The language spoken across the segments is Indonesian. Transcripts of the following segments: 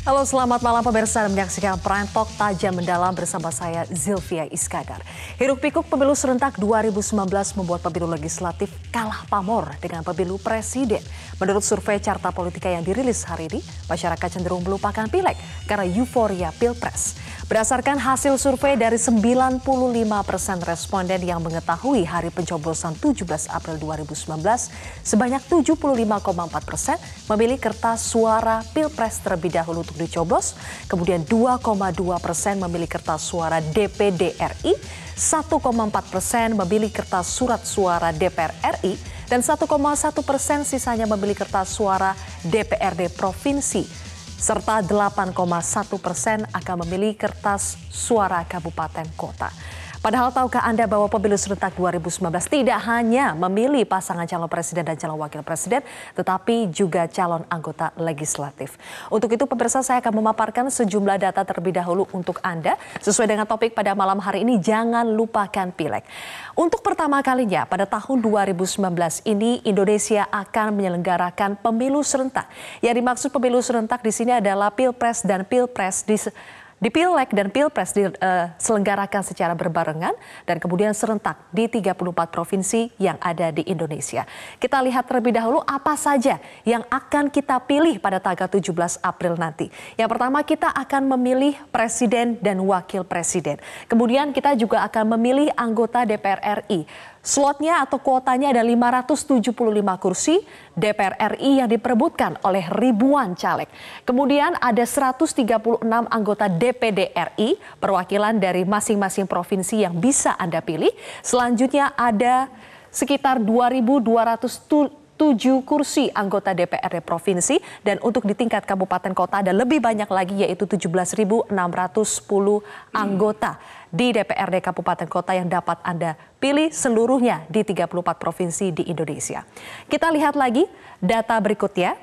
Halo, selamat malam pemirsa, menyaksikan Prime Talk Tajam Mendalam bersama saya Zilvia Iskandar. Hiruk-pikuk pemilu serentak 2019 membuat pemilu legislatif kalah pamor dengan pemilu presiden. Menurut survei Carta Politika yang dirilis hari ini, masyarakat cenderung melupakan pileg karena euforia pilpres. Berdasarkan hasil survei dari 95% responden yang mengetahui hari pencoblosan 17 April 2019, sebanyak 75,4% memilih kertas suara pilpres terlebih dahulu untuk dicoblos, kemudian 2,2% memilih kertas suara DPD RI, 1,4% memilih kertas surat suara DPR RI, dan 1,1% sisanya memilih kertas suara DPRD provinsi, serta 8,1% akan memilih kertas suara kabupaten kota. Padahal tahukah Anda bahwa pemilu serentak 2019 tidak hanya memilih pasangan calon presiden dan calon wakil presiden, tetapi juga calon anggota legislatif. Untuk itu pemirsa, saya akan memaparkan sejumlah data terlebih dahulu untuk Anda. Sesuai dengan topik pada malam hari ini, jangan lupakan pileg. Untuk pertama kalinya pada tahun 2019 ini, Indonesia akan menyelenggarakan pemilu serentak. Yang dimaksud pemilu serentak di sini adalah pilpres dan pilpres di Pileg dan Pilpres diselenggarakan secara berbarengan dan kemudian serentak di 34 provinsi yang ada di Indonesia. Kita lihat terlebih dahulu apa saja yang akan kita pilih pada tanggal 17 April nanti. Yang pertama, kita akan memilih presiden dan wakil presiden. Kemudian kita juga akan memilih anggota DPR RI. Slotnya atau kuotanya ada 575 kursi DPR RI yang diperebutkan oleh ribuan caleg. Kemudian ada 136 anggota DPD RI, perwakilan dari masing-masing provinsi yang bisa Anda pilih. Selanjutnya ada sekitar 2.207 kursi anggota DPRD provinsi, dan untuk di tingkat kabupaten kota ada lebih banyak lagi, yaitu 17.610 anggota di DPRD kabupaten kota yang dapat Anda pilih seluruhnya di 34 provinsi di Indonesia. Kita lihat lagi data berikutnya.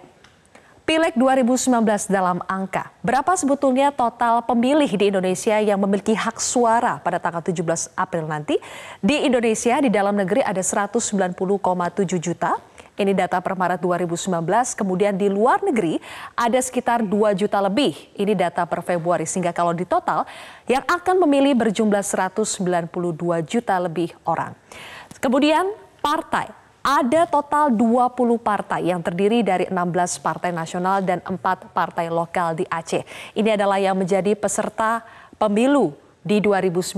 Pileg 2019 dalam angka. Berapa sebetulnya total pemilih di Indonesia yang memiliki hak suara pada tanggal 17 April nanti? Di Indonesia, di dalam negeri ada 190,7 juta. Ini data per Maret 2019. Kemudian di luar negeri ada sekitar 2 juta lebih. Ini data per Februari. Sehingga kalau di total yang akan memilih berjumlah 192 juta lebih orang. Kemudian partai. Ada total 20 partai yang terdiri dari 16 partai nasional dan 4 partai lokal di Aceh. Ini adalah yang menjadi peserta pemilu di 2019.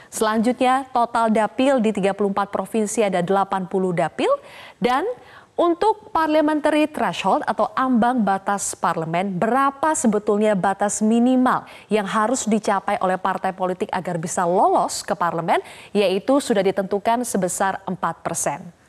Selanjutnya total dapil di 34 provinsi ada 80 dapil, dan untuk parliamentary threshold atau ambang batas parlemen, berapa sebetulnya batas minimal yang harus dicapai oleh partai politik agar bisa lolos ke parlemen, yaitu sudah ditentukan sebesar 4%.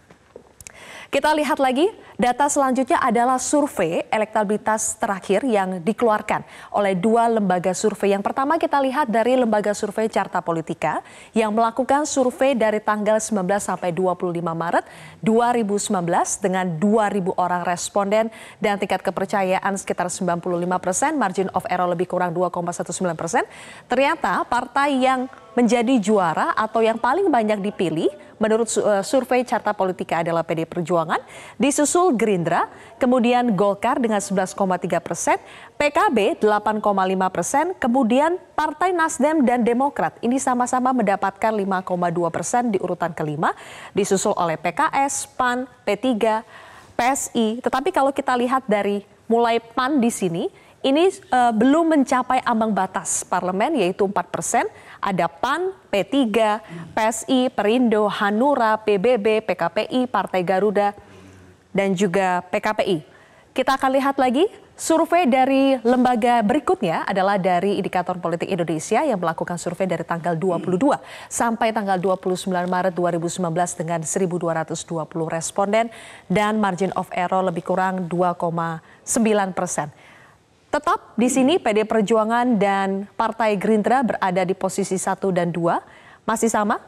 Kita lihat lagi, data selanjutnya adalah survei elektabilitas terakhir yang dikeluarkan oleh 2 lembaga survei. Yang pertama kita lihat dari lembaga survei Carta Politika yang melakukan survei dari tanggal 19 sampai 25 Maret 2019 dengan 2.000 orang responden dan tingkat kepercayaan sekitar 95%, margin of error lebih kurang 2,19%. Ternyata partai yang menjadi juara atau yang paling banyak dipilih menurut survei Carta Politika adalah PD Perjuangan, disusul Gerindra, kemudian Golkar dengan 11,3%, PKB 8,5%, kemudian Partai Nasdem dan Demokrat ini sama-sama mendapatkan 5,2% di urutan kelima, disusul oleh PKS, PAN, P3, PSI. Tetapi kalau kita lihat dari mulai PAN di sini, ini belum mencapai ambang batas parlemen, yaitu 4%. Ada PAN, P3, PSI, Perindo, Hanura, PBB, PKPI, Partai Garuda, dan juga PKPI. Kita akan lihat lagi survei dari lembaga berikutnya adalah dari Indikator Politik Indonesia yang melakukan survei dari tanggal 22 sampai tanggal 29 Maret 2019 dengan 1.220 responden dan margin of error lebih kurang 2,9%. Tetap di sini PD Perjuangan dan Partai Gerindra berada di posisi 1 dan 2, masih sama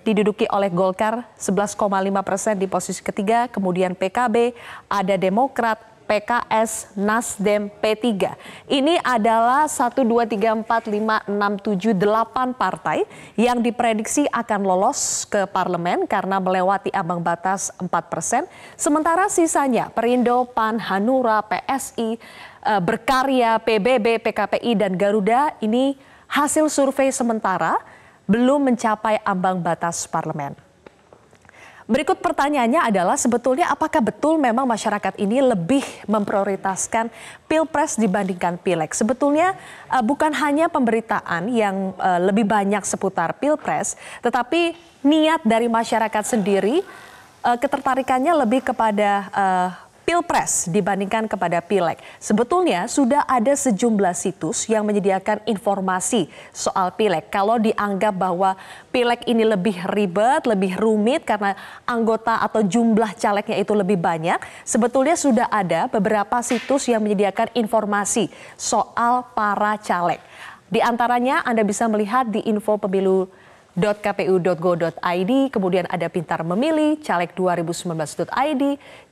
diduduki oleh Golkar 11,5% di posisi ketiga, kemudian PKB, ada Demokrat, PKS, Nasdem, P3. Ini adalah 1, 2, 3, 4, 5, 6, 7, 8 partai yang diprediksi akan lolos ke parlemen karena melewati ambang batas 4%. Sementara sisanya Perindo, PAN, Hanura, PSI, Berkarya, PBB, PKPI, dan Garuda ini hasil survei sementara belum mencapai ambang batas parlemen. Berikut pertanyaannya adalah sebetulnya apakah betul memang masyarakat ini lebih memprioritaskan Pilpres dibandingkan Pileg? Sebetulnya bukan hanya pemberitaan yang lebih banyak seputar Pilpres, tetapi niat dari masyarakat sendiri ketertarikannya lebih kepada Pilpres dibandingkan kepada Pileg. Sebetulnya sudah ada sejumlah situs yang menyediakan informasi soal Pileg. Kalau dianggap bahwa Pileg ini lebih ribet, lebih rumit karena anggota atau jumlah calegnya itu lebih banyak, sebetulnya sudah ada beberapa situs yang menyediakan informasi soal para caleg. Di antaranya Anda bisa melihat di info.pemilu.kpu.go.id, kemudian ada Pintar Memilih, caleg2019.id,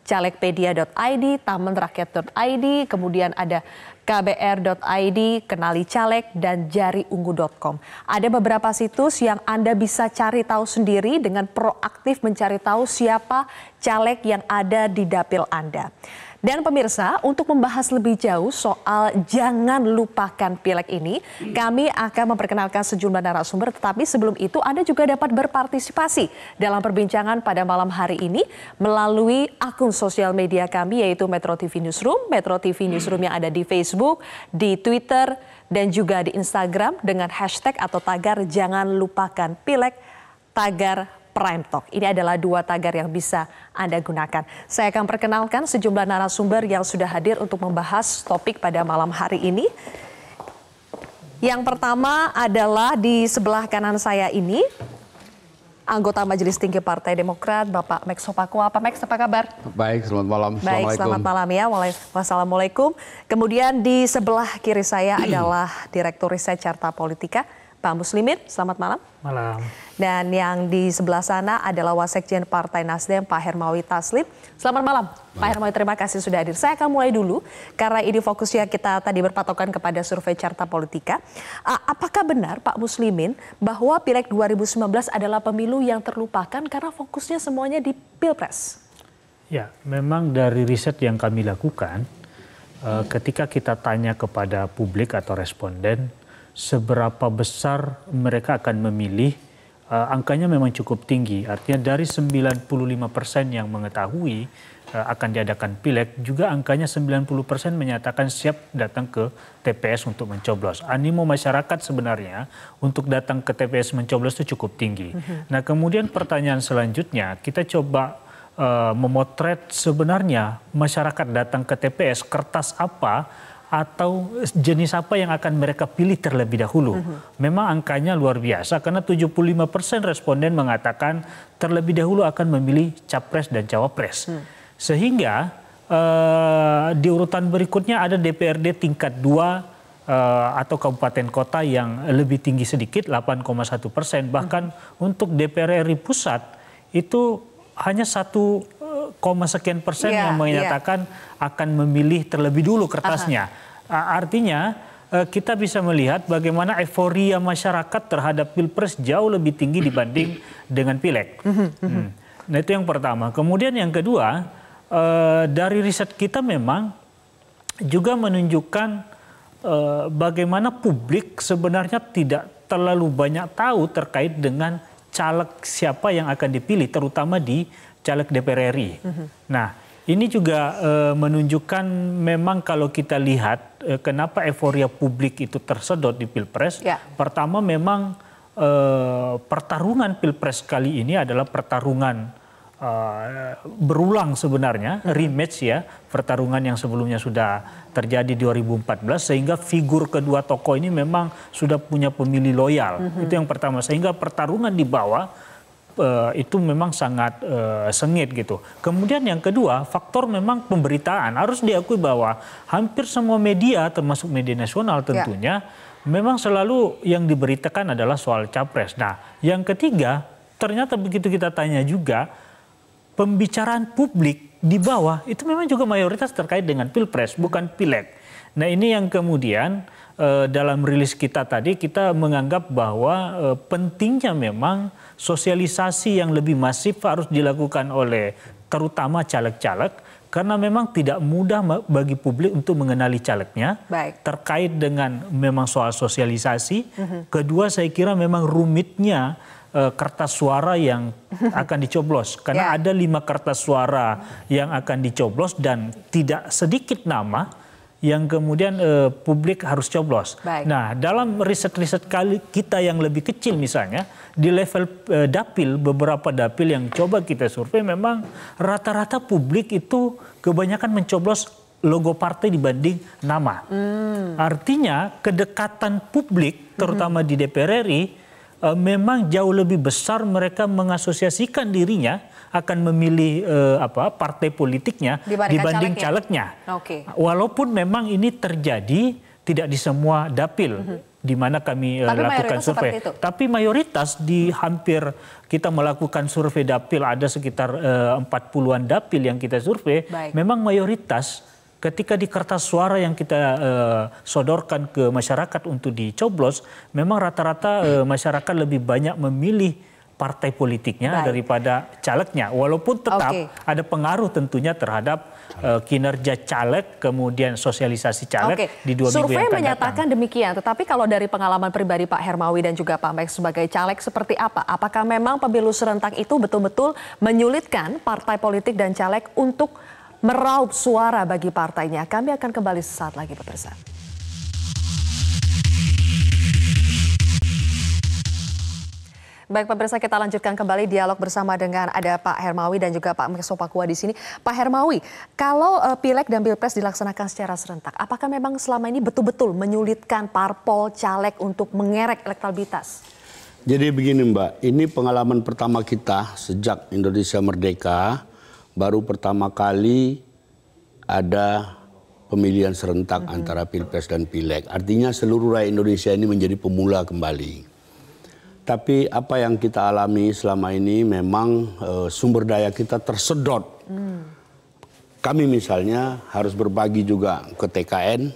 calegpedia.id, tamenrakyat.id, kemudian ada kbr.id, kenali caleg, dan jariungu.com. Ada beberapa situs yang Anda bisa cari tahu sendiri dengan proaktif mencari tahu siapa caleg yang ada di dapil Anda. Dan pemirsa, untuk membahas lebih jauh soal jangan lupakan Pileg ini, kami akan memperkenalkan sejumlah narasumber, tetapi sebelum itu Anda juga dapat berpartisipasi dalam perbincangan pada malam hari ini melalui akun sosial media kami yaitu Metro TV Newsroom, Metro TV Newsroom yang ada di Facebook, di Twitter, dan juga di Instagram dengan hashtag atau tagar jangan lupakan Pileg, tagar Prime Talk. Ini adalah 2 tagar yang bisa Anda gunakan. Saya akan perkenalkan sejumlah narasumber yang sudah hadir untuk membahas topik pada malam hari ini. Yang pertama adalah di sebelah kanan saya ini, anggota Majelis Tinggi Partai Demokrat, Bapak Max Sopakua. Pak Max, apa kabar? Baik, selamat malam. Baik, selamat malam ya. Wassalamualaikum. Kemudian di sebelah kiri saya adalah Direktur Riset Carta Politika, Pak Muslimin. Selamat malam. Malam. Dan yang di sebelah sana adalah Wasekjen Partai Nasdem, Pak Hermawi Taslim. Selamat malam, Pak Hermawi, terima kasih sudah hadir. Saya akan mulai dulu, karena ini fokusnya kita tadi berpatokan kepada survei Carta Politika. Apakah benar, Pak Muslimin, bahwa Pileg 2019 adalah pemilu yang terlupakan karena fokusnya semuanya di Pilpres? Ya, memang dari riset yang kami lakukan, ketika kita tanya kepada publik atau responden, seberapa besar mereka akan memilih, angkanya memang cukup tinggi. Artinya dari 95% yang mengetahui akan diadakan Pileg, juga angkanya 90% menyatakan siap datang ke TPS untuk mencoblos. Animo masyarakat sebenarnya untuk datang ke TPS mencoblos itu cukup tinggi. Nah, kemudian pertanyaan selanjutnya, kita coba memotret sebenarnya masyarakat datang ke TPS, kertas apa atau jenis apa yang akan mereka pilih terlebih dahulu. Memang angkanya luar biasa karena 75% responden mengatakan terlebih dahulu akan memilih capres dan cawapres. Sehingga di urutan berikutnya ada DPRD tingkat 2 atau kabupaten kota yang lebih tinggi sedikit, 8,1%. Bahkan untuk DPR RI pusat itu hanya 1,sekian% yang menyatakan akan memilih terlebih dulu kertasnya. Artinya kita bisa melihat bagaimana euforia masyarakat terhadap Pilpres jauh lebih tinggi dibanding dengan Pileg. Nah, itu yang pertama. Kemudian yang kedua, dari riset kita memang juga menunjukkan bagaimana publik sebenarnya tidak terlalu banyak tahu terkait dengan caleg siapa yang akan dipilih, terutama di caleg DPR RI. Nah, ini juga menunjukkan memang kalau kita lihat kenapa euforia publik itu tersedot di Pilpres. Pertama memang pertarungan Pilpres kali ini adalah pertarungan berulang sebenarnya, rematch ya, pertarungan yang sebelumnya sudah terjadi 2014, sehingga figur kedua tokoh ini memang sudah punya pemilih loyal. Itu yang pertama, sehingga pertarungan di bawah itu memang sangat sengit gitu. Kemudian yang kedua, faktor memang pemberitaan. Harus diakui bahwa hampir semua media, termasuk media nasional tentunya, memang selalu yang diberitakan adalah soal capres. Nah, yang ketiga, ternyata begitu kita tanya juga, pembicaraan publik di bawah itu memang juga mayoritas terkait dengan pilpres, bukan pileg. Nah ini yang kemudian dalam rilis kita tadi kita menganggap bahwa pentingnya memang sosialisasi yang lebih masif harus dilakukan oleh terutama caleg-caleg, karena memang tidak mudah bagi publik untuk mengenali calegnya. Baik. Terkait dengan memang soal sosialisasi. Kedua saya kira memang rumitnya kertas suara yang akan dicoblos, karena ada 5 kertas suara yang akan dicoblos dan tidak sedikit nama yang kemudian publik harus coblos. Baik. Nah, dalam riset-riset kita yang lebih kecil misalnya, di level dapil, beberapa dapil yang coba kita survei memang rata-rata publik itu kebanyakan mencoblos logo partai dibanding nama. Artinya kedekatan publik, terutama di DPR RI, memang jauh lebih besar mereka mengasosiasikan dirinya akan memilih partai politiknya dibanding calegnya. Walaupun memang ini terjadi tidak di semua dapil di mana kami lakukan survei. Tapi mayoritas di hampir kita melakukan survei dapil ada sekitar 40-an dapil yang kita survei. Memang mayoritas ketika di kertas suara yang kita sodorkan ke masyarakat untuk dicoblos, memang rata-rata masyarakat lebih banyak memilih partai politiknya daripada calegnya, walaupun tetap ada pengaruh tentunya terhadap kinerja caleg, kemudian sosialisasi caleg di 2 minggu yang akan datang. Survei menyatakan demikian, tetapi kalau dari pengalaman pribadi Pak Hermawi dan juga Pak Max sebagai caleg seperti apa? Apakah memang pemilu serentak itu betul-betul menyulitkan partai politik dan caleg untuk meraup suara bagi partainya? Kami akan kembali sesaat lagi pemirsa. Baik pemirsa, kita lanjutkan kembali dialog bersama dengan ada Pak Hermawi dan juga Pak Max Sopakua di sini. Pak Hermawi, kalau pileg dan pilpres dilaksanakan secara serentak, apakah memang selama ini betul-betul menyulitkan parpol caleg untuk mengerek elektabilitas? Jadi begini Mbak, ini pengalaman pertama kita sejak Indonesia merdeka, baru pertama kali ada pemilihan serentak antara pilpres dan pileg. Artinya seluruh rakyat Indonesia ini menjadi pemula kembali. Tapi apa yang kita alami selama ini memang sumber daya kita tersedot. Kami misalnya harus berbagi juga ke TKN.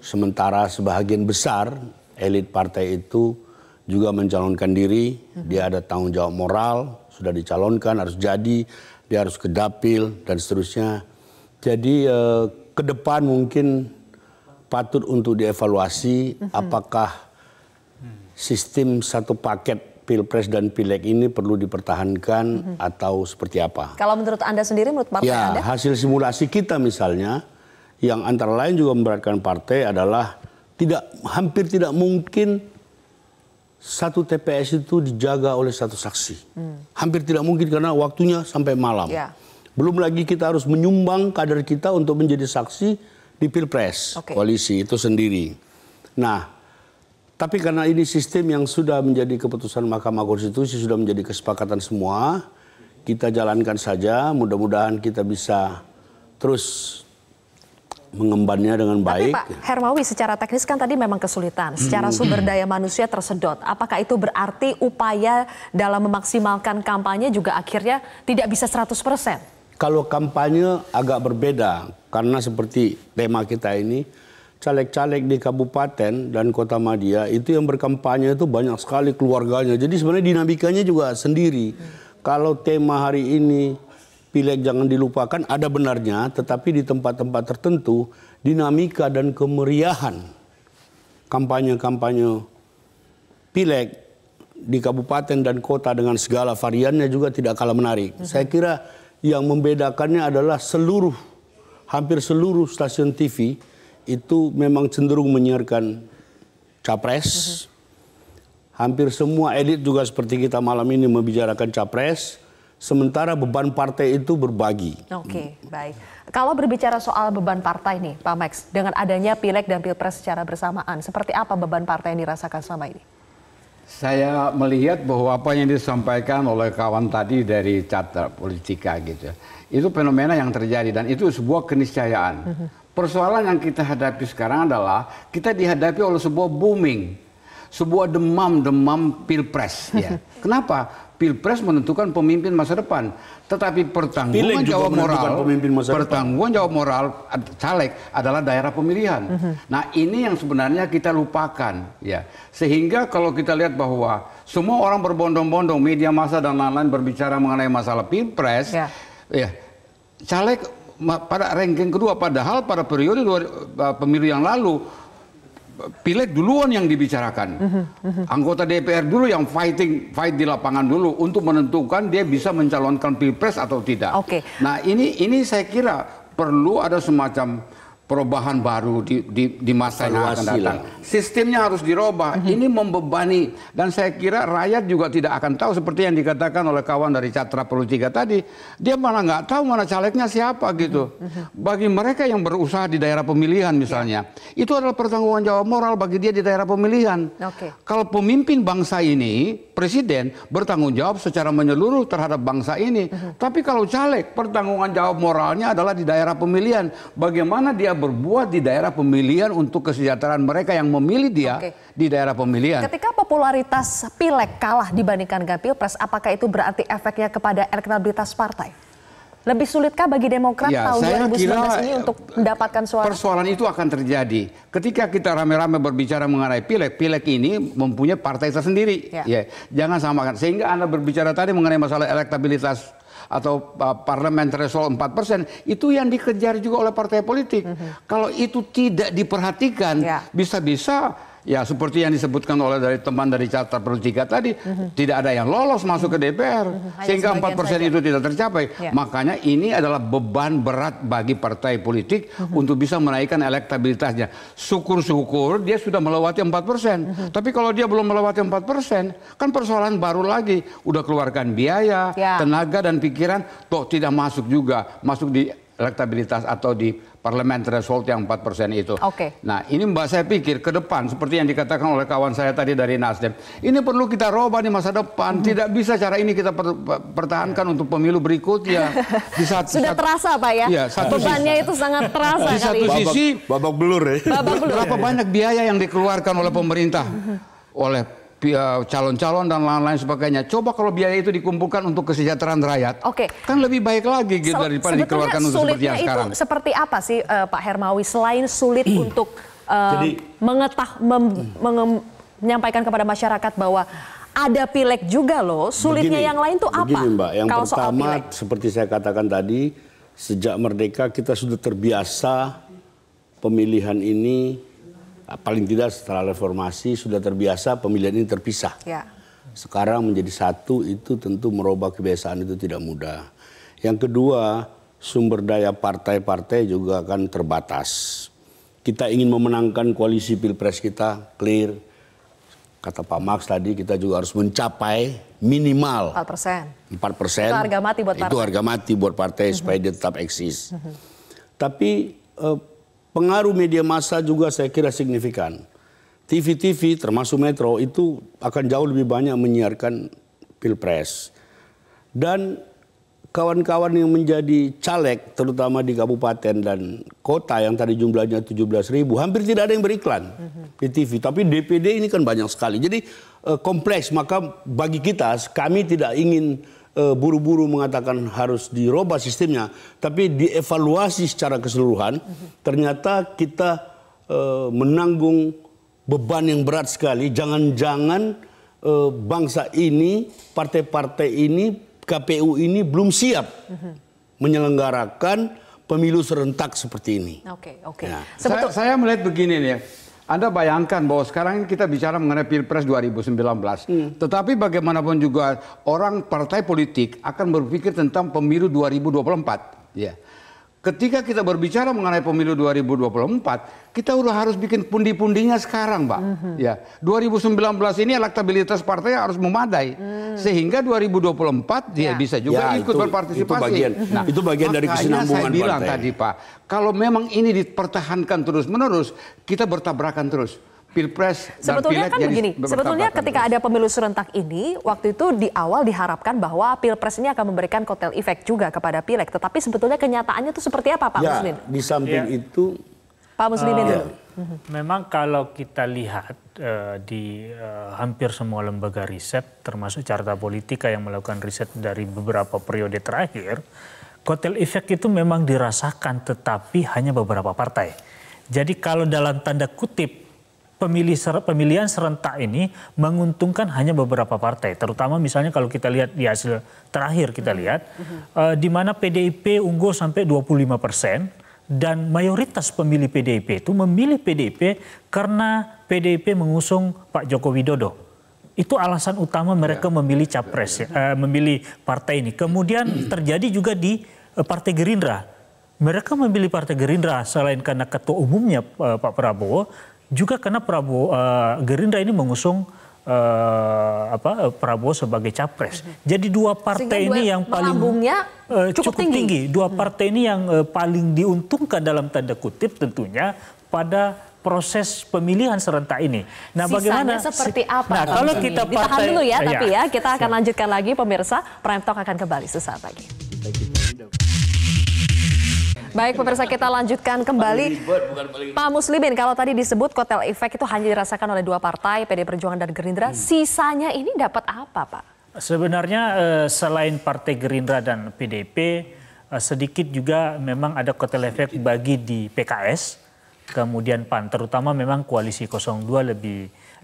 Sementara sebahagian besar elit partai itu juga mencalonkan diri. Dia ada tanggung jawab moral, sudah dicalonkan, harus jadi, dia harus ke dapil dan seterusnya. Jadi ke depan mungkin patut untuk dievaluasi apakah sistem satu paket pilpres dan pileg ini perlu dipertahankan atau seperti apa? Kalau menurut Anda sendiri, menurut partai Anda? Hasil simulasi kita misalnya, yang antara lain juga memberatkan partai adalah hampir tidak mungkin satu TPS itu dijaga oleh satu saksi. Hampir tidak mungkin karena waktunya sampai malam. Belum lagi kita harus menyumbang kader kita untuk menjadi saksi di pilpres, koalisi itu sendiri. Nah, tapi karena ini sistem yang sudah menjadi keputusan Mahkamah Konstitusi, sudah menjadi kesepakatan semua, kita jalankan saja, mudah-mudahan kita bisa terus mengembannya dengan baik. Tapi Pak Hermawi, secara teknis kan tadi memang kesulitan, secara sumber daya manusia tersedot. Apakah itu berarti upaya dalam memaksimalkan kampanye juga akhirnya tidak bisa 100%? Kalau kampanye agak berbeda, karena seperti tema kita ini, caleg-caleg di kabupaten dan kota Madia itu yang berkampanye itu banyak sekali keluarganya. Jadi sebenarnya dinamikanya juga sendiri. Kalau tema hari ini pileg jangan dilupakan, ada benarnya, tetapi di tempat-tempat tertentu dinamika dan kemeriahan kampanye-kampanye pileg di kabupaten dan kota dengan segala variannya juga tidak kalah menarik. Saya kira yang membedakannya adalah hampir seluruh stasiun TV itu memang cenderung menyiarkan capres. Hampir semua elit juga seperti kita malam ini membicarakan capres. Sementara beban partai itu berbagi. Oke, baik. Kalau berbicara soal beban partai nih, Pak Max, dengan adanya pileg dan pilpres secara bersamaan, seperti apa beban partai yang dirasakan selama ini? Saya melihat bahwa apa yang disampaikan oleh kawan tadi dari Carta Politika gitu, itu fenomena yang terjadi dan itu sebuah keniscayaan. Persoalan yang kita hadapi sekarang adalah kita dihadapi oleh sebuah booming, sebuah demam pilpres. Ya. Kenapa? Pilpres menentukan pemimpin masa depan, tetapi pertanggungan jawab moral caleg adalah daerah pemilihan. Nah, ini yang sebenarnya kita lupakan, ya. Sehingga kalau kita lihat bahwa semua orang berbondong-bondong, media massa dan lain-lain berbicara mengenai masalah Pilpres, ya, caleg pada ranking kedua, padahal pada periode pemilu yang lalu Pileg duluan yang dibicarakan, anggota DPR dulu yang fight di lapangan dulu untuk menentukan dia bisa mencalonkan Pilpres atau tidak. Nah ini saya kira perlu ada semacam perubahan baru di masa yang akan datang. Sistemnya harus dirubah. Ini membebani, dan saya kira rakyat juga tidak akan tahu seperti yang dikatakan oleh kawan dari Catra Politika tadi. Dia malah nggak tahu mana calegnya siapa gitu. Bagi mereka yang berusaha di daerah pemilihan misalnya, itu adalah pertanggungan jawab moral bagi dia di daerah pemilihan. Kalau pemimpin bangsa ini, presiden bertanggung jawab secara menyeluruh terhadap bangsa ini. Tapi kalau caleg, pertanggungan jawab moralnya adalah di daerah pemilihan. Bagaimana dia berbuat di daerah pemilihan untuk kesejahteraan mereka yang memilih dia di daerah pemilihan. Ketika popularitas Pileg kalah dibandingkan dengan Pilpres, apakah itu berarti efeknya kepada elektabilitas partai? Lebih sulitkah bagi Demokrat tahun 2019 ini untuk mendapatkan suara? Persoalan itu akan terjadi ketika kita rame-rame berbicara mengenai Pileg. Pileg ini mempunyai partai tersendiri. Jangan samakan. Sehingga Anda berbicara tadi mengenai masalah elektabilitas atau parlemen threshold 4%, itu yang dikejar juga oleh partai politik. Kalau itu tidak diperhatikan, bisa-bisa ya seperti yang disebutkan oleh teman dari Carta Politika tadi, tidak ada yang lolos masuk ke DPR, sehingga 4% itu tidak tercapai. Makanya ini adalah beban berat bagi partai politik untuk bisa menaikkan elektabilitasnya. Syukur-syukur dia sudah melewati 4%. Tapi kalau dia belum melewati 4%, kan persoalan baru lagi. Udah keluarkan biaya, tenaga dan pikiran, toh tidak masuk juga, masuk di elektabilitas atau di parlemen threshold yang 4% itu. Nah ini Mbak, saya pikir ke depan seperti yang dikatakan oleh kawan saya tadi dari Nasdem, ini perlu kita robah di masa depan. Tidak bisa cara ini kita pertahankan untuk pemilu berikutnya. Sudah terasa Pak ya, bebannya itu sangat terasa. Di satu sisi babak belur ya. Berapa banyak biaya yang dikeluarkan oleh pemerintah, oleh calon-calon dan lain-lain sebagainya. Coba kalau biaya itu dikumpulkan untuk kesejahteraan rakyat, kan lebih baik lagi gitu daripada dikeluarkan untuk seperti yang sekarang. Seperti apa sih Pak Hermawi, selain sulit untuk menyampaikan kepada masyarakat bahwa ada Pileg juga loh, sulitnya yang lain tuh apa? Begini Mbak, yang kalau pertama seperti saya katakan tadi, sejak merdeka kita sudah terbiasa pemilihan ini. Paling tidak setelah reformasi sudah terbiasa pemilihan ini terpisah. Sekarang menjadi satu itu tentu merubah kebiasaan itu tidak mudah. Yang kedua, sumber daya partai-partai juga akan terbatas. Kita ingin memenangkan koalisi Pilpres kita clear. Kata Pak Max tadi, kita juga harus mencapai minimal 4%. Itu harga mati buat partai. Itu harga mati buat partai supaya dia tetap eksis. Tapi pengaruh media massa juga saya kira signifikan. TV-TV termasuk Metro itu akan jauh lebih banyak menyiarkan Pilpres. Dan kawan-kawan yang menjadi caleg terutama di kabupaten dan kota yang tadi jumlahnya 17.000, hampir tidak ada yang beriklan di TV. Tapi DPD ini kan banyak sekali. Jadi kompleks, maka bagi kita, kami tidak ingin buru-buru mengatakan harus dirubah sistemnya, tapi dievaluasi secara keseluruhan. Ternyata kita menanggung beban yang berat sekali. Jangan-jangan bangsa ini, partai-partai ini, KPU ini belum siap menyelenggarakan pemilu serentak seperti ini. Saya melihat begini nih ya. Anda bayangkan bahwa sekarang kita bicara mengenai Pilpres 2019. Tetapi bagaimanapun juga orang partai politik akan berpikir tentang pemilu 2024. Ketika kita berbicara mengenai pemilu 2024, kita udah harus bikin pundi-pundinya sekarang, Pak. 2019 ini elektabilitas partai harus memadai. Sehingga 2024 dia bisa juga ikut berpartisipasi. Itu bagian dari kesinambungan saya bilang partai. tadi, Pak, kalau memang ini dipertahankan terus-menerus, kita bertabrakan terus. Pilpres dan sebetulnya Pileg kan begini, sebetulnya ketika ada pemilu serentak ini, waktu itu di awal diharapkan bahwa Pilpres ini akan memberikan kotel efek juga kepada Pileg. Tetapi sebetulnya kenyataannya itu seperti apa Pak Muslim? Di samping itu Pak Muslimin dulu. Memang kalau kita lihat di hampir semua lembaga riset, termasuk Carta Politika yang melakukan riset dari beberapa periode terakhir, kotel efek itu memang dirasakan, tetapi hanya beberapa partai. Jadi kalau dalam tanda kutip pemilihan serentak ini menguntungkan hanya beberapa partai, terutama misalnya kalau kita lihat di hasil terakhir kita lihat di mana PDIP unggul sampai 25%. Dan mayoritas pemilih PDIP itu memilih PDIP karena PDIP mengusung Pak Joko Widodo. Itu alasan utama mereka memilih capres, memilih partai ini. Kemudian terjadi juga di Partai Gerindra. Mereka memilih Partai Gerindra selain karena ketua umumnya Pak Prabowo, juga karena Gerindra ini mengusung Prabowo sebagai capres. Jadi dua partai ini yang paling cukup tinggi. Dua partai ini yang paling diuntungkan dalam tanda kutip tentunya pada proses pemilihan serentak ini. Nah, bagaimana seperti apa? Nah, kalau kita ditahan dulu ya, tapi ya kita akan lanjutkan lagi pemirsa. Prime Talk akan kembali sesaat lagi. Baik pemirsa, kita lanjutkan kembali. Pak Muslimin, kalau tadi disebut kotel efek itu hanya dirasakan oleh dua partai, PD Perjuangan dan Gerindra. Sisanya ini dapat apa, Pak? Sebenarnya selain Partai Gerindra dan PDIP, sedikit juga memang ada kotel efek bagi di PKS, kemudian PAN. Terutama memang koalisi 02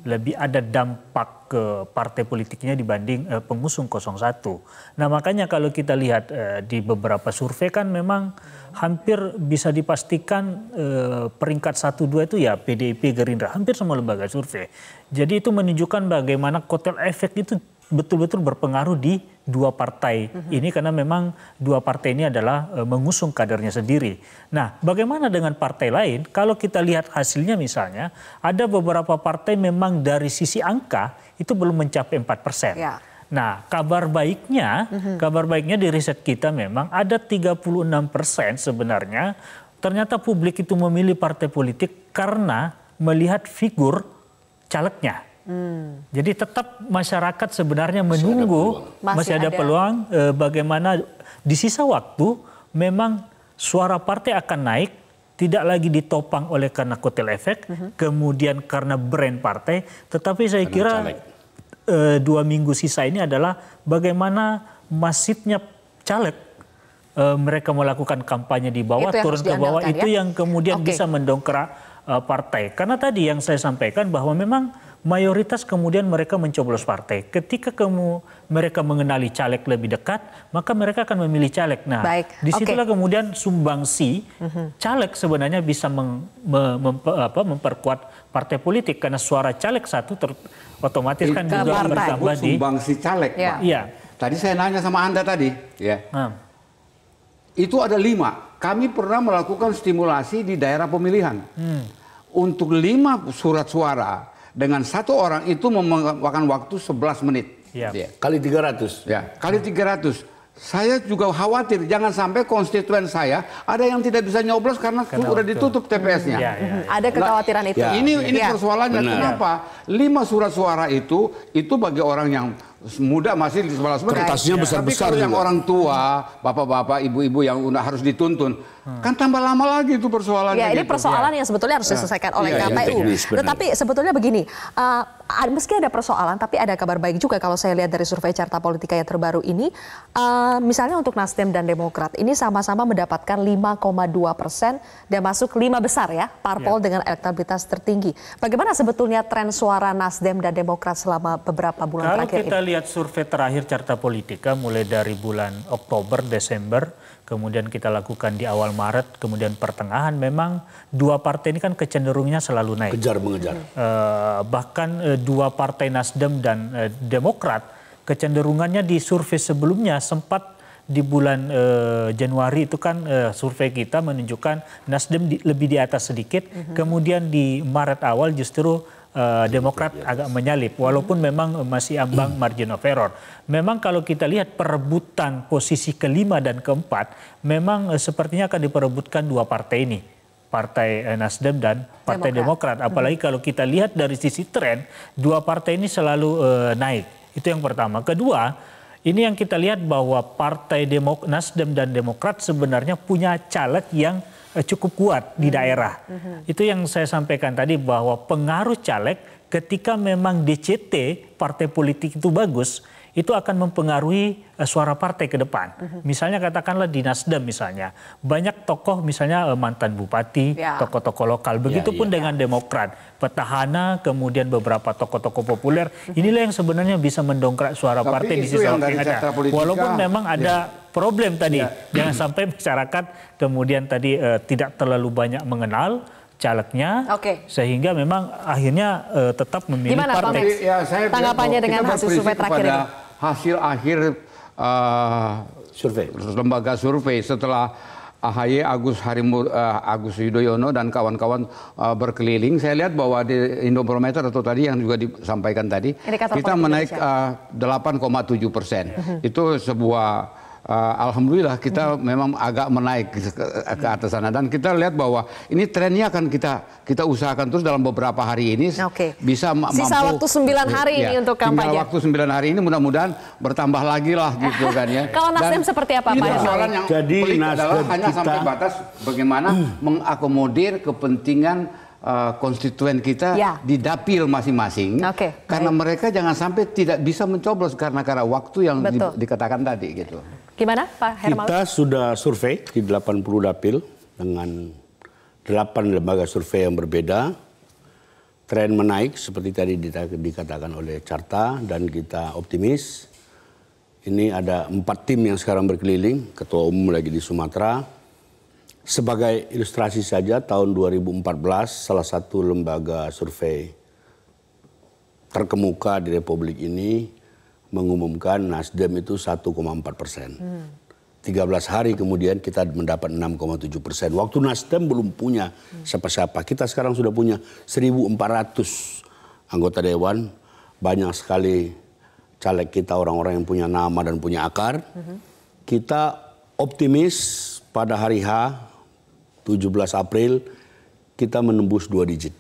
lebih ada dampak ke partai politiknya dibanding pengusung 01. Nah makanya kalau kita lihat di beberapa survei kan memang hampir bisa dipastikan peringkat 1-2 itu ya PDIP, Gerindra, hampir semua lembaga survei. Jadi itu menunjukkan bagaimana kotel efek itu betul-betul berpengaruh di dua partai ini karena memang dua partai ini adalah mengusung kadernya sendiri. Nah, bagaimana dengan partai lain? Kalau kita lihat hasilnya misalnya, ada beberapa partai memang dari sisi angka itu belum mencapai 4%. Ya. Nah, kabar baiknya di riset kita memang ada 36% sebenarnya ternyata publik itu memilih partai politik karena melihat figur calegnya. Jadi tetap masyarakat sebenarnya menunggu, masih ada peluang bagaimana di sisa waktu memang suara partai akan naik, tidak lagi ditopang oleh karena kotel efek, kemudian karena brand partai, tetapi saya kira 2 minggu sisa ini adalah bagaimana masifnya caleg mereka melakukan kampanye di bawah, turun ke bawah, itu yang kemudian bisa mendongkrak partai. Karena tadi yang saya sampaikan bahwa memang mayoritas kemudian mereka mencoblos partai. Ketika mereka mengenali caleg lebih dekat, maka mereka akan memilih caleg. Nah, disitulah kemudian sumbangsi caleg sebenarnya bisa memperkuat partai politik. Karena suara caleg satu otomatis kan juga bertambah di sumbangsi caleg, Pak. Iya. Tadi saya nanya sama Anda tadi, ya. Itu ada 5. Kami pernah melakukan stimulasi di daerah pemilihan. Untuk 5 surat suara dengan 1 orang itu memakan waktu 11 menit. Ya. Kali 300. Ya, kali 300. Saya juga khawatir jangan sampai konstituen saya ada yang tidak bisa nyoblos karena sudah ditutup TPS-nya. Ada kekhawatiran itu. Ini persoalannya. Kenapa? 5 surat suara itu bagi orang yang muda masih di 11 menit. Kertasnya besar-besar. Tapi kalau yang orang tua, bapak-bapak, ibu-ibu yang udah harus dituntun, kan tambah lama lagi itu persoalannya. Ya, ini persoalan yang sebetulnya harus diselesaikan oleh KPU. Tetapi sebetulnya begini, meski ada persoalan, tapi ada kabar baik juga kalau saya lihat dari survei Carta Politika yang terbaru ini. Misalnya untuk Nasdem dan Demokrat, ini sama-sama mendapatkan 5,2% dan masuk 5 besar ya, parpol dengan elektabilitas tertinggi. Bagaimana sebetulnya tren suara Nasdem dan Demokrat selama beberapa bulan terakhir ini? Kalau kita lihat survei terakhir Carta Politika mulai dari bulan Oktober, Desember, kemudian kita lakukan di awal Maret, kemudian pertengahan, memang dua partai ini kan kecenderungannya selalu naik. Kejar mengejar. Bahkan dua partai Nasdem dan Demokrat, kecenderungannya di survei sebelumnya sempat di bulan Januari itu kan survei kita menunjukkan Nasdem lebih di atas sedikit, kemudian di Maret awal justru Demokrat agak menyalip, walaupun memang masih ambang margin of error. Memang kalau kita lihat perebutan posisi kelima dan keempat, memang sepertinya akan diperebutkan dua partai ini, Partai Nasdem dan Partai Demokrat. Apalagi kalau kita lihat dari sisi tren, dua partai ini selalu naik. Itu yang pertama. Kedua, ini yang kita lihat bahwa Partai Nasdem dan Demokrat sebenarnya punya caleg yang cukup kuat di daerah. Itu yang saya sampaikan tadi, bahwa pengaruh caleg ketika memang DCT partai politik itu bagus, itu akan mempengaruhi suara partai ke depan. Misalnya katakanlah di Nasdem misalnya, banyak tokoh misalnya mantan bupati, tokoh-tokoh lokal, begitupun dengan Demokrat, petahana, kemudian beberapa tokoh-tokoh populer. Inilah yang sebenarnya bisa mendongkrak suara partai di sisi yang ada. Walaupun memang ada problem tadi, jangan sampai masyarakat kemudian tadi tidak terlalu banyak mengenal calegnya, sehingga memang akhirnya tetap memilih partai. Saya tanggapannya dengan hasil survei terakhir ini. Hasil akhir lembaga survei setelah AHY Agus Yudhoyono dan kawan-kawan berkeliling, saya lihat bahwa di Indobarometer atau tadi yang juga disampaikan tadi, kita menaik 8,7%. Itu sebuah alhamdulillah kita memang agak menaik ke atas sana, dan kita lihat bahwa ini trennya akan kita usahakan terus dalam beberapa hari ini bisa mampu. Sisa waktu 9 hari ini untuk kampanye. Tinggal waktu 9 hari ini mudah-mudahan bertambah lagi lah gitu kan ya. Kalau Nasdem seperti apa Pak Persoalan yang jadi adalah hanya sampai batas bagaimana mengakomodir kepentingan konstituen kita di dapil masing-masing, karena mereka jangan sampai tidak bisa mencoblos karena waktu yang dikatakan tadi gitu. Gimana Pak Hermawi? Kita sudah survei di 80 dapil dengan 8 lembaga survei yang berbeda. Tren menaik seperti tadi dikatakan oleh Carta, dan kita optimis. Ini ada 4 tim yang sekarang berkeliling, ketua umum lagi di Sumatera. Sebagai ilustrasi saja, tahun 2014 salah satu lembaga survei terkemuka di Republik ini mengumumkan Nasdem itu 1,4%. 13 hari kemudian kita mendapat 6,7%. Waktu Nasdem belum punya siapa-siapa. Kita sekarang sudah punya 1.400 anggota dewan. Banyak sekali caleg kita orang-orang yang punya nama dan punya akar. Kita optimis pada hari H, 17 April, kita menembus 2 digit.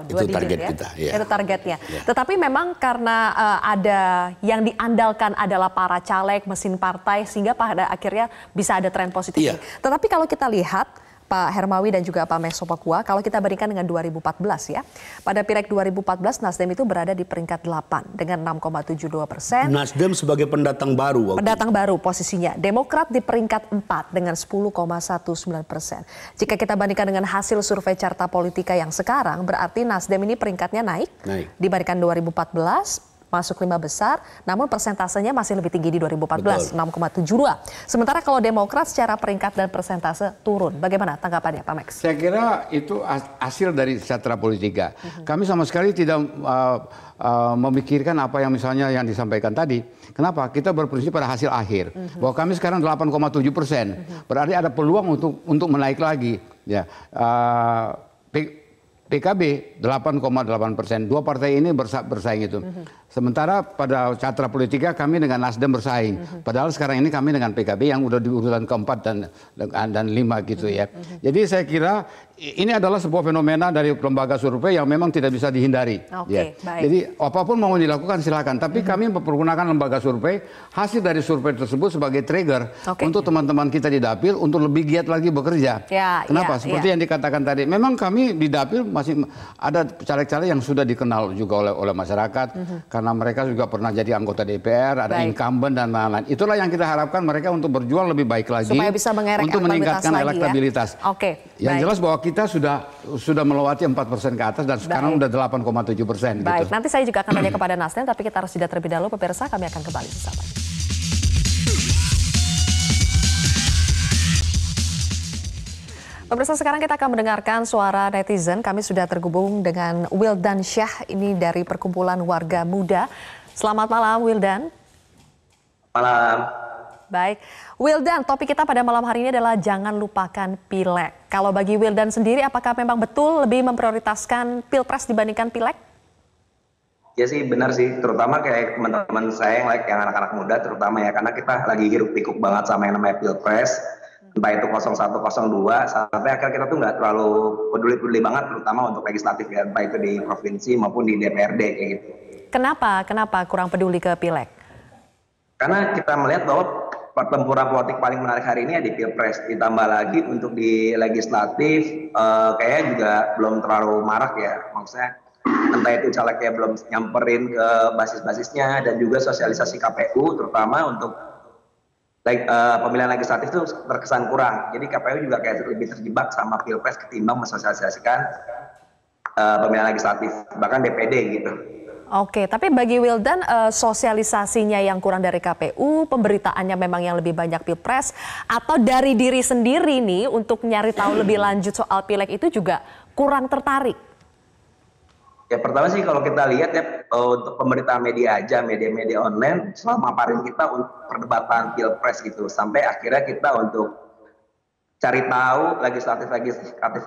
Itu target kita. Itu targetnya. Tetapi memang karena ada yang diandalkan adalah para caleg, mesin partai, sehingga pada akhirnya bisa ada tren positif. Tetapi kalau kita lihat Pak Hermawi dan juga Pak Meso Pakua, kalau kita bandingkan dengan 2014 ya, pada Pileg 2014 Nasdem itu berada di peringkat 8 dengan 6,72%. Nasdem sebagai pendatang baru. Pendatang baru posisinya. Demokrat di peringkat 4 dengan 10,19%. Jika kita bandingkan dengan hasil survei Carta Politika yang sekarang, berarti Nasdem ini peringkatnya naik. Dibandingkan 2014. Masuk 5 besar, namun persentasenya masih lebih tinggi di 2014, 6,72. Sementara kalau Demokrat secara peringkat dan persentase turun. Bagaimana tanggapannya Pak Max? Saya kira itu hasil dari Carta Politika. Kami sama sekali tidak memikirkan apa yang misalnya yang disampaikan tadi. Kenapa? Kita berprinsip pada hasil akhir. Bahwa kami sekarang 8,7%. Berarti ada peluang untuk menaik lagi. Ya. PKB 8,8%. 2 partai ini bersaing itu. Sementara pada Carta Politika kami dengan Nasdem bersaing. Padahal sekarang ini kami dengan PKB yang udah di urutan keempat dan 5 gitu ya. Jadi saya kira ini adalah sebuah fenomena dari lembaga survei yang memang tidak bisa dihindari. Jadi apapun mau dilakukan silakan. Tapi kami mempergunakan lembaga survei, hasil dari survei tersebut sebagai trigger untuk teman-teman kita di dapil untuk lebih giat lagi bekerja. Kenapa? Seperti yang dikatakan tadi. Memang kami di dapil masih ada caleg-caleg yang sudah dikenal juga oleh masyarakat. Karena mereka juga pernah jadi anggota DPR, ada incumbent dan lain-lain. Itulah yang kita harapkan mereka untuk berjuang lebih baik lagi. Supaya bisa mengerek untuk meningkatkan elektabilitas. Yang jelas bahwa kita sudah melewati 4% ke atas dan sekarang udah 8,7%. Baik, nanti saya juga akan tanya kepada Nasdem, tapi kita harus jeda terlebih dahulu. Pemirsa, kami akan kembali bersama. Pemirsa, sekarang kita akan mendengarkan suara netizen. Kami sudah terhubung dengan Wildan Syah, ini dari Perkumpulan Warga Muda. Selamat malam, Wildan. Malam. Baik, Wildan, topik kita pada malam hari ini adalah jangan lupakan Pileg. Kalau bagi Wildan sendiri, apakah memang betul lebih memprioritaskan Pilpres dibandingkan Pileg? Ya sih, benar sih. Terutama kayak teman-teman saya yang anak-anak muda terutama ya. Karena kita lagi hiruk pikuk banget sama yang namanya Pilpres. Entah itu 01, 02, sampai akhirnya kita tuh nggak terlalu peduli banget, terutama untuk legislatif ya, entah itu di provinsi maupun di DPRD kayak gitu. Kenapa kurang peduli ke Pileg? Karena kita melihat bahwa pertempuran politik paling menarik hari ini ya di Pilpres. Ditambah lagi untuk di legislatif kayaknya juga belum terlalu marak ya. Maksudnya entah itu calegnya belum nyamperin ke basis-basisnya, dan juga sosialisasi KPU terutama untuk pemilihan legislatif itu terkesan kurang. Jadi KPU juga kayak lebih terjebak sama Pilpres ketimbang mensosialisasikan pemilihan legislatif, bahkan DPD gitu. Oke, tapi bagi Wildan, sosialisasinya yang kurang dari KPU, pemberitaannya memang yang lebih banyak Pilpres, atau dari diri sendiri nih untuk nyari tahu lebih lanjut soal Pileg itu juga kurang tertarik? Ya pertama sih kalau kita lihat ya untuk pemberitaan media aja, media-media online selama paparin kita untuk perdebatan Pilpres gitu, sampai akhirnya kita untuk cari tahu legislatif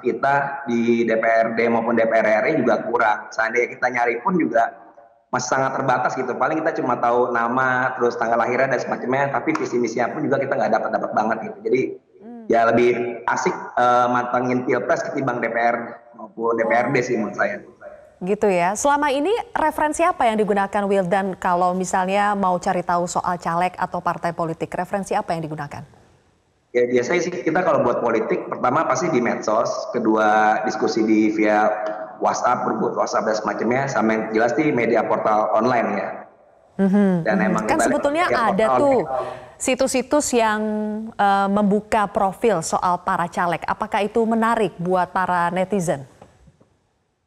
kita di DPRD maupun DPR RI juga kurang. Seandainya kita nyari pun juga masih sangat terbatas gitu. Paling kita cuma tahu nama, terus tanggal lahirnya dan semacamnya, tapi visi misinya pun juga kita nggak dapat banget gitu. Jadi ya lebih asik mantengin Pilpres ketimbang DPR maupun DPRD sih menurut saya. Gitu ya. Selama ini referensi apa yang digunakan Wildan kalau misalnya mau cari tahu soal caleg atau partai politik? Referensi apa yang digunakan? Ya biasanya sih kita kalau buat politik pertama pasti di medsos, kedua diskusi di via WhatsApp, grup WhatsApp dan semacamnya, sama yang jelas di media portal online ya. Dan emang kan sebetulnya ada tuh situs-situs yang membuka profil soal para caleg. Apakah itu menarik buat para netizen?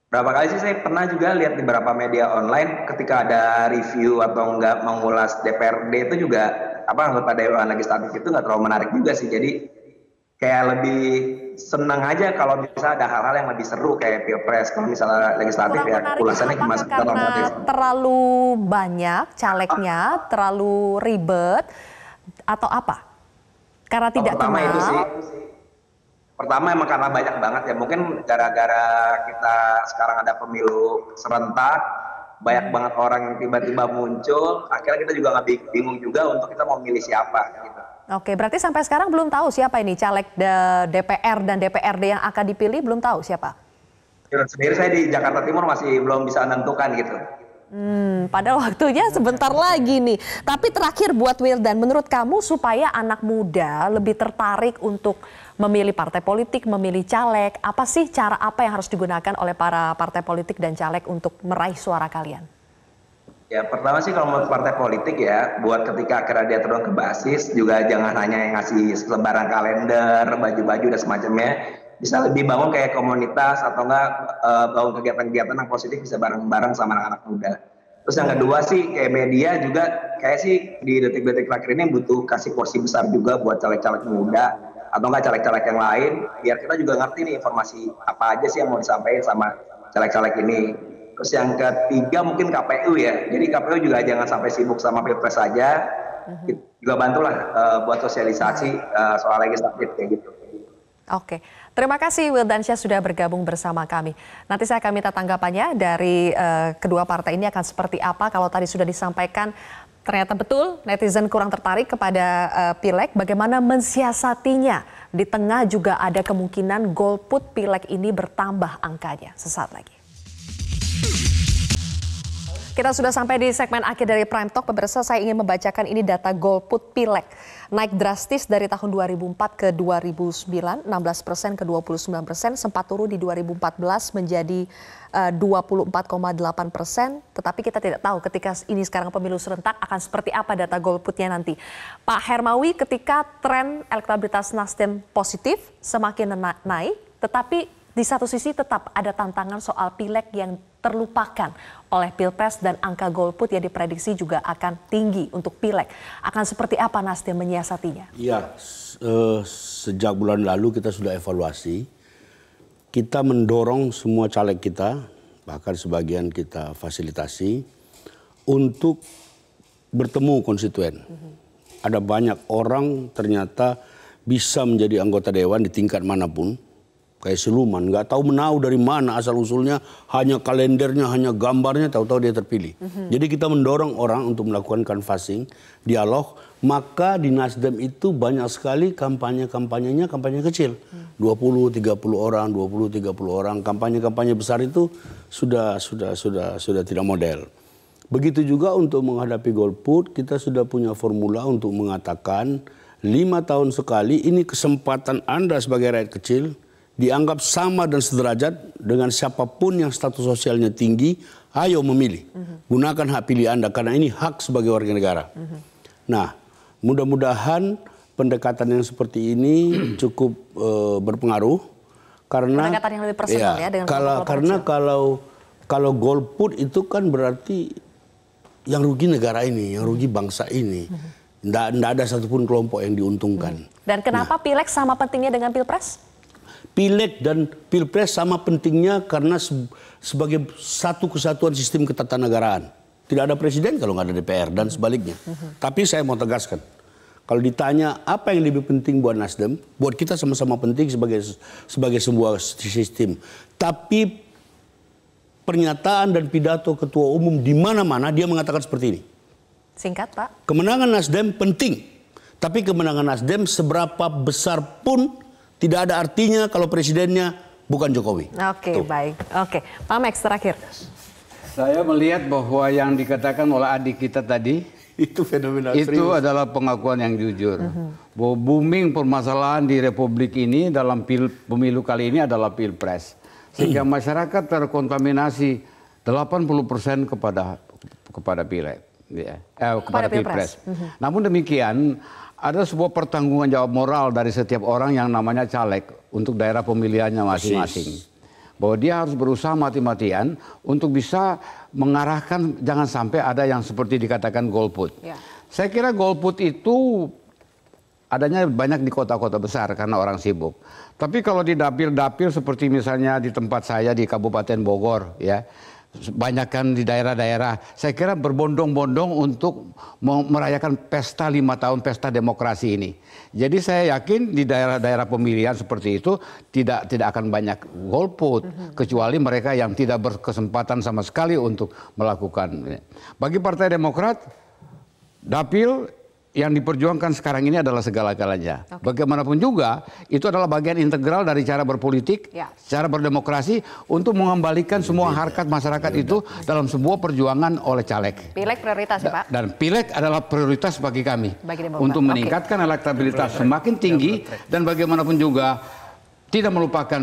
Berapa kali sih saya pernah juga lihat di beberapa media online ketika ada review atau enggak mengulas DPRD itu juga anggota Dewan Legislatif itu nggak terlalu menarik juga sih. Jadi kayak lebih senang aja kalau bisa ada hal-hal yang lebih seru kayak Pilpres. Kalau misalnya legislatif ya ulasannya gimana? Karena terlalu banyak calegnya, terlalu ribet, atau apa? Karena tidak pertama kenal. Itu sih. Pertama emang karena banyak banget ya. Mungkin gara-gara kita sekarang ada pemilu serentak, banyak banget orang yang tiba-tiba muncul. Akhirnya kita juga nggak bingung juga untuk kita mau milih siapa gitu. Oke, berarti sampai sekarang belum tahu siapa ini caleg DPR dan DPRD yang akan dipilih, belum tahu siapa? Sendiri saya di Jakarta Timur masih belum bisa menentukan gitu. Padahal waktunya sebentar lagi nih. Tapi terakhir buat Wildan, menurut kamu supaya anak muda lebih tertarik untuk memilih partai politik, memilih caleg, apa sih cara apa yang harus digunakan oleh para partai politik dan caleg untuk meraih suara kalian? Ya pertama sih kalau menurut partai politik ya, buat ketika akhirnya dia turun ke basis juga jangan hanya yang ngasih selebaran kalender, baju-baju dan semacamnya, bisa lebih bangun kayak komunitas atau enggak bangun kegiatan-kegiatan yang positif bisa bareng-bareng sama anak-anak muda. Terus yang kedua sih kayak media juga kayak sih di detik-detik terakhir ini butuh kasih porsi besar juga buat caleg-caleg muda atau enggak caleg-caleg yang lain, biar kita juga ngerti nih informasi apa aja sih yang mau disampaikan sama caleg-caleg ini. Terus yang ketiga mungkin KPU ya. Jadi KPU juga jangan sampai sibuk sama Pilpres saja. Juga bantulah buat sosialisasi soal legislatif kayak gitu. Oke, terima kasih Wildansyah sudah bergabung bersama kami. Nanti saya akan minta tanggapannya dari kedua partai ini akan seperti apa. Kalau tadi sudah disampaikan ternyata betul netizen kurang tertarik kepada Pileg. Bagaimana mensiasatinya? Di tengah juga ada kemungkinan golput Pileg ini bertambah angkanya. Sesaat lagi. Kita sudah sampai di segmen akhir dari Prime Talk. Pemirsa, saya ingin membacakan ini data golput Pileg. Naik drastis dari tahun 2004 ke 2009, 16% ke 29%, sempat turun di 2014 menjadi 24,8%. Tetapi kita tidak tahu ketika ini sekarang pemilu serentak akan seperti apa data golputnya nanti. Pak Hermawi, ketika tren elektabilitas Nasdem positif semakin naik, tetapi di satu sisi tetap ada tantangan soal Pileg yang terlupakan oleh Pilpres dan angka golput yang diprediksi juga akan tinggi untuk Pileg. Akan seperti apa Nasdem menyiasatinya? Iya, sejak bulan lalu kita sudah evaluasi. Kita mendorong semua caleg kita, bahkan sebagian kita fasilitasi, untuk bertemu konstituen. Ada banyak orang ternyata bisa menjadi anggota dewan di tingkat manapun. Kayak siluman, nggak tahu menau dari mana asal usulnya, hanya kalendernya, hanya gambarnya, tahu-tahu dia terpilih. Jadi kita mendorong orang untuk melakukan canvassing, dialog, maka di Nasdem itu banyak sekali kampanye-kampanyenya kampanye kecil. 20-30 orang, 20-30 orang, kampanye-kampanye besar itu sudah tidak model. Begitu juga untuk menghadapi golput, kita sudah punya formula untuk mengatakan 5 tahun sekali ini kesempatan Anda sebagai rakyat kecil dianggap sama dan sederajat dengan siapapun yang status sosialnya tinggi, ayo memilih. Gunakan hak pilih Anda karena ini hak sebagai warga negara. Nah, mudah-mudahan pendekatan yang seperti ini cukup berpengaruh karena pendekatan yang lebih personal ya dengan karena kalau golput itu kan berarti yang rugi negara ini, yang rugi bangsa ini. Nggak ada satupun kelompok yang diuntungkan. Dan kenapa Pileg sama pentingnya dengan Pilpres? Pileg dan Pilpres sama pentingnya karena sebagai satu kesatuan sistem ketatanegaraan. Tidak ada presiden kalau nggak ada DPR dan sebaliknya. Tapi saya mau tegaskan, kalau ditanya apa yang lebih penting buat Nasdem, buat kita sama-sama penting sebagai sebuah sistem. Tapi pernyataan dan pidato ketua umum di mana-mana dia mengatakan seperti ini. Singkat, Pak. Kemenangan Nasdem penting, tapi kemenangan Nasdem seberapa besar pun tidak ada artinya kalau presidennya bukan Jokowi. Oke, baik. Oke, Pak Max terakhir. Saya melihat bahwa yang dikatakan oleh adik kita tadi itu fenomena itu adalah pengakuan yang jujur. Bahwa booming permasalahan di Republik ini dalam pemilu kali ini adalah Pilpres. Sehingga masyarakat terkontaminasi 80% kepada Pileg, ya, kepada Pilpres. Namun demikian ada sebuah pertanggungan jawab moral dari setiap orang yang namanya caleg untuk daerah pemilihannya masing-masing. Bahwa dia harus berusaha mati-matian untuk bisa mengarahkan jangan sampai ada yang seperti dikatakan golput. Ya. Saya kira golput itu adanya banyak di kota-kota besar karena orang sibuk. Tapi kalau di dapil-dapil seperti misalnya di tempat saya di Kabupaten Bogor, ya, banyakkan di daerah-daerah, saya kira berbondong-bondong untuk merayakan pesta 5 tahun pesta demokrasi ini. Jadi saya yakin di daerah-daerah pemilihan seperti itu tidak akan banyak golput, kecuali mereka yang tidak berkesempatan sama sekali untuk melakukan. Bagi Partai Demokrat, dapil yang diperjuangkan sekarang ini adalah segala-galanya. Bagaimanapun juga, itu adalah bagian integral dari cara berpolitik, cara berdemokrasi untuk mengembalikan semua harkat masyarakat itu dalam sebuah perjuangan oleh caleg. Pileg prioritas ya, Pak? Dan Pileg adalah prioritas bagi kami untuk meningkatkan elektabilitas semakin tinggi dan bagaimanapun juga tidak melupakan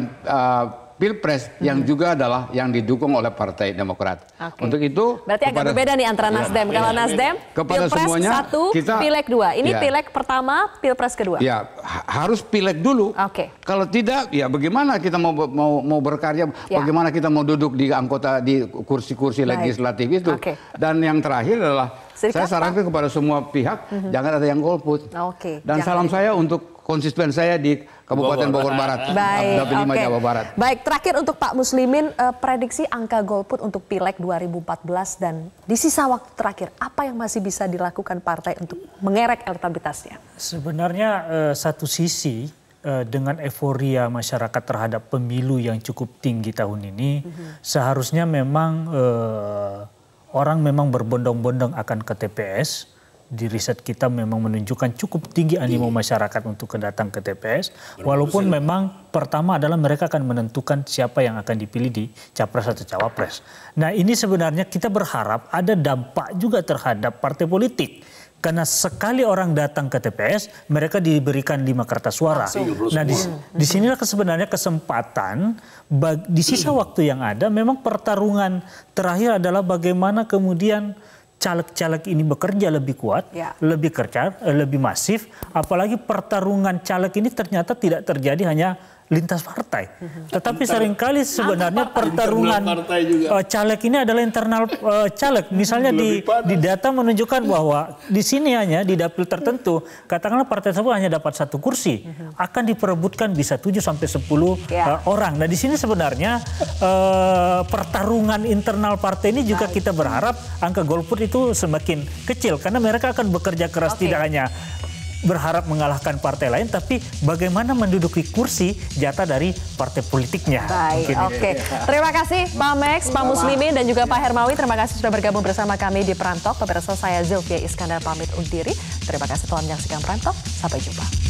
Pilpres yang juga adalah yang didukung oleh Partai Demokrat. Untuk itu berarti agak berbeda nih antara Nasdem. Kalau Nasdem Pilpres 1, Pileg 2. Ini Pileg pertama, Pilpres kedua. Ya, harus Pileg dulu. Kalau tidak, ya bagaimana kita mau berkarya, bagaimana kita mau duduk di kursi-kursi legislatif itu. Dan yang terakhir adalah saya sarankan kepada semua pihak jangan ada yang golput. Dan salam saya untuk konsisten saya di Kabupaten Bogor Barat. Baik, Jawa Barat. Baik, terakhir untuk Pak Muslimin, prediksi angka golput untuk Pileg 2014 dan di sisa waktu terakhir, apa yang masih bisa dilakukan partai untuk mengerek elektabilitasnya? Sebenarnya satu sisi dengan euforia masyarakat terhadap pemilu yang cukup tinggi tahun ini, seharusnya memang orang memang berbondong-bondong akan ke TPS. Di riset kita memang menunjukkan cukup tinggi animo masyarakat untuk datang ke TPS. Walaupun memang pertama adalah mereka akan menentukan siapa yang akan dipilih di capres atau cawapres. Nah ini sebenarnya kita berharap ada dampak juga terhadap partai politik. Karena sekali orang datang ke TPS, mereka diberikan 5 kertas suara. Nah di sinilah sebenarnya kesempatan di sisa waktu yang ada, memang pertarungan terakhir adalah bagaimana kemudian caleg-caleg ini bekerja lebih kuat, lebih kerja, lebih masif. Apalagi pertarungan caleg ini ternyata tidak terjadi hanya lintas partai. Tetapi seringkali sebenarnya pertarungan caleg ini adalah internal caleg. Misalnya di data menunjukkan bahwa di sini hanya di dapil tertentu, katakanlah partai tersebut hanya dapat 1 kursi, akan diperebutkan bisa 7 sampai 10 orang. Nah di sini sebenarnya pertarungan internal partai ini juga kita berharap angka golput itu semakin kecil karena mereka akan bekerja keras tidak hanya berharap mengalahkan partai lain, tapi bagaimana menduduki kursi jatah dari partai politiknya. Baik, Terima kasih Pak Max, Pak Muslimin, dan juga Pak Hermawi. Terima kasih sudah bergabung bersama kami di Perantok. Pemirsa, saya Zilvia Iskandar pamit undur diri. Terima kasih telah menyaksikan Perantok. Sampai jumpa.